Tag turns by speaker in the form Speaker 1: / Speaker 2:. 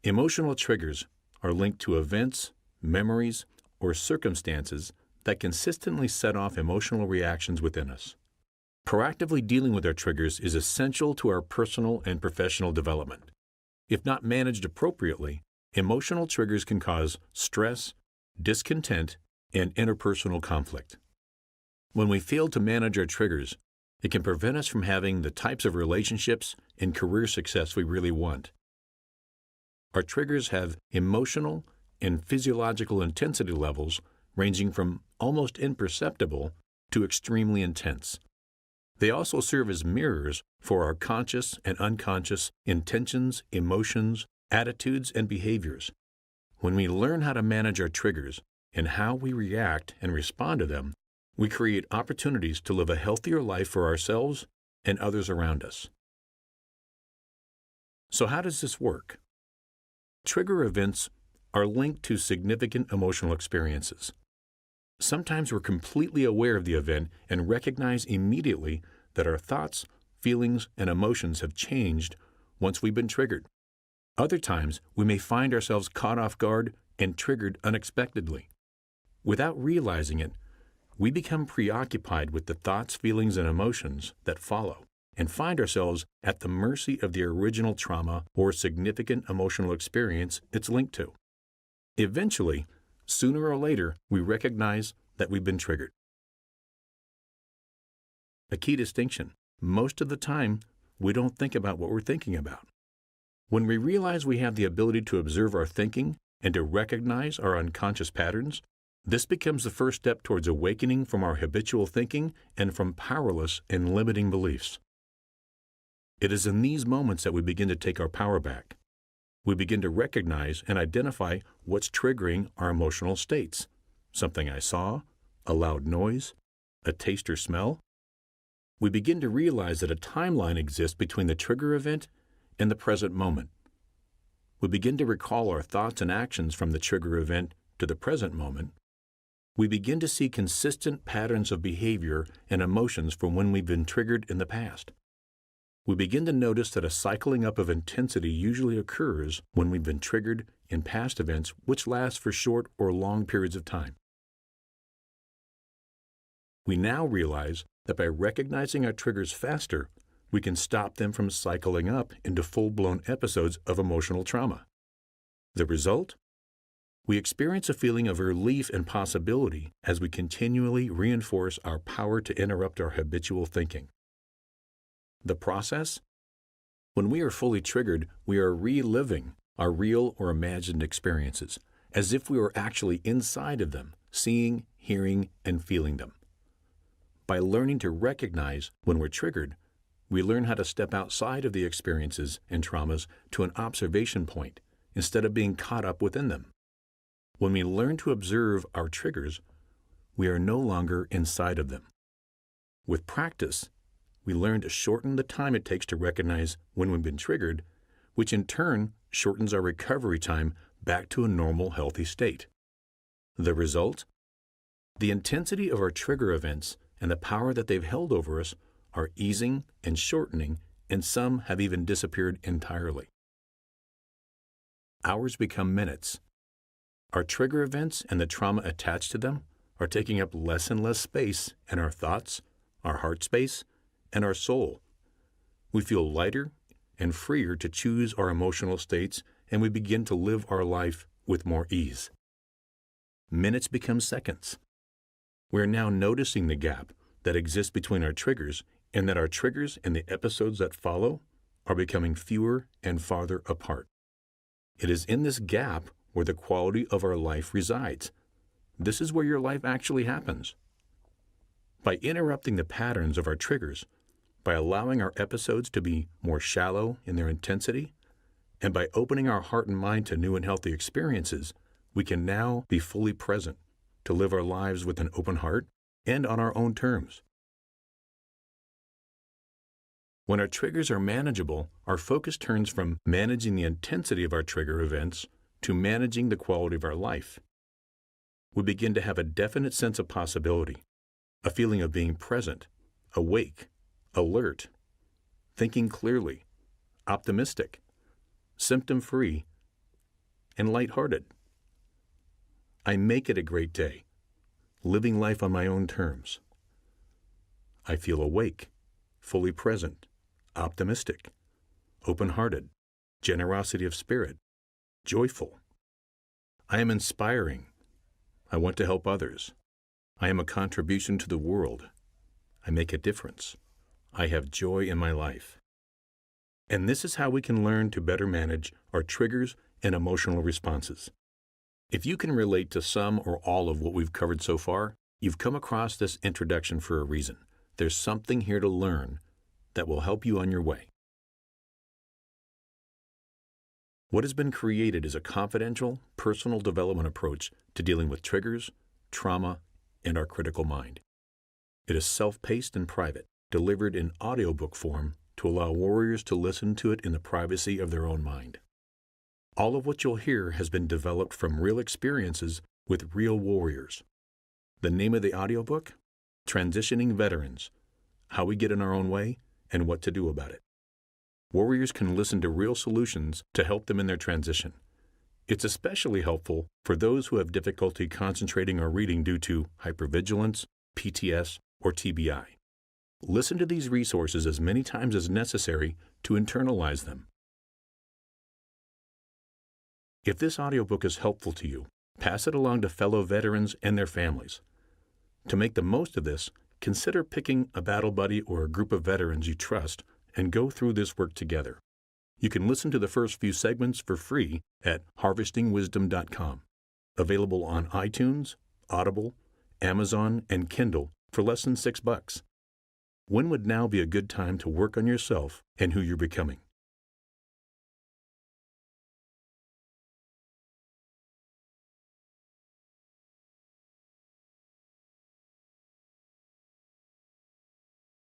Speaker 1: Emotional triggers are linked to events, memories, or circumstances that consistently set off emotional reactions within us. Proactively dealing with our triggers is essential to our personal and professional development. If not managed appropriately, emotional triggers can cause stress, discontent, and interpersonal conflict. When we fail to manage our triggers, it can prevent us from having the types of relationships and career success we really want. Our triggers have emotional and physiological intensity levels ranging from almost imperceptible to extremely intense. They also serve as mirrors for our conscious and unconscious intentions, emotions, attitudes, and behaviors. When we learn how to manage our triggers and how we react and respond to them, we create opportunities to live a healthier life for ourselves and others around us. So how does this work? Trigger events are linked to significant emotional experiences. Sometimes we're completely aware of the event and recognize immediately that our thoughts, feelings, and emotions have changed once we've been triggered. Other times, we may find ourselves caught off guard and triggered unexpectedly. Without realizing it, we become preoccupied with the thoughts, feelings, and emotions that follow, and find ourselves at the mercy of the original trauma or significant emotional experience it's linked to. Eventually, sooner or later, we recognize that we've been triggered. A key distinction: most of the time, we don't think about what we're thinking about. When we realize we have the ability to observe our thinking and to recognize our unconscious patterns, this becomes the first step towards awakening from our habitual thinking and from powerless and limiting beliefs. It is in these moments that we begin to take our power back. We begin to recognize and identify what's triggering our emotional states. Something I saw, a loud noise, a taste or smell. We begin to realize that a timeline exists between the trigger event and the present moment. We begin to recall our thoughts and actions from the trigger event to the present moment. We begin to see consistent patterns of behavior and emotions from when we've been triggered in the past. We begin to notice that a cycling up of intensity usually occurs when we've been triggered in past events, which last for short or long periods of time. We now realize that by recognizing our triggers faster, we can stop them from cycling up into full-blown episodes of emotional trauma. The result? We experience a feeling of relief and possibility as we continually reinforce our power to interrupt our habitual thinking. The process? When we are fully triggered, we are reliving our real or imagined experiences, as if we were actually inside of them, seeing, hearing, and feeling them. By learning to recognize when we're triggered, we learn how to step outside of the experiences and traumas to an observation point instead of being caught up within them. When we learn to observe our triggers, we are no longer inside of them. With practice, we learn to shorten the time it takes to recognize when we've been triggered, which in turn shortens our recovery time back to a normal, healthy state. The result? The intensity of our trigger events and the power that they've held over us are easing and shortening, and some have even disappeared entirely. Hours become minutes. Our trigger events and the trauma attached to them are taking up less and less space in our thoughts, our heart space, and our soul. We feel lighter and freer to choose our emotional states, and we begin to live our life with more ease. Minutes become seconds. We are now noticing the gap that exists between our triggers, and that our triggers and the episodes that follow are becoming fewer and farther apart. It is in this gap where the quality of our life resides. This is where your life actually happens. By interrupting the patterns of our triggers, by allowing our episodes to be more shallow in their intensity, and by opening our heart and mind to new and healthy experiences, we can now be fully present to live our lives with an open heart and on our own terms. When our triggers are manageable, our focus turns from managing the intensity of our trigger events to managing the quality of our life. We begin to have a definite sense of possibility, a feeling of being present, awake, alert, thinking clearly, optimistic, symptom-free, and lighthearted. I make it a great day, living life on my own terms. I feel awake, fully present, optimistic, open-hearted, generosity of spirit, joyful. I am inspiring. I want to help others. I am a contribution to the world. I make a difference. I have joy in my life. And this is how we can learn to better manage our triggers and emotional responses. If you can relate to some or all of what we've covered so far, you've come across this introduction for a reason. There's something here to learn that will help you on your way. What has been created is a confidential, personal development approach to dealing with triggers, trauma, and our critical mind. It is self-paced and private, delivered in audiobook form to allow warriors to listen to it in the privacy of their own mind. All of what you'll hear has been developed from real experiences with real warriors. The name of the audiobook? Transitioning Veterans: How We Get in Our Own Way and What to Do About It. Warriors can listen to real solutions to help them in their transition. It's especially helpful for those who have difficulty concentrating or reading due to hypervigilance, PTS, or TBI. Listen to these resources as many times as necessary to internalize them. If this audiobook is helpful to you, pass it along to fellow veterans and their families. To make the most of this, consider picking a battle buddy or a group of veterans you trust and go through this work together. You can listen to the first few segments for free at harvestingwisdom.com. Available on iTunes, Audible, Amazon, and Kindle for less than $6. When would now be a good time to work on yourself and who you're becoming?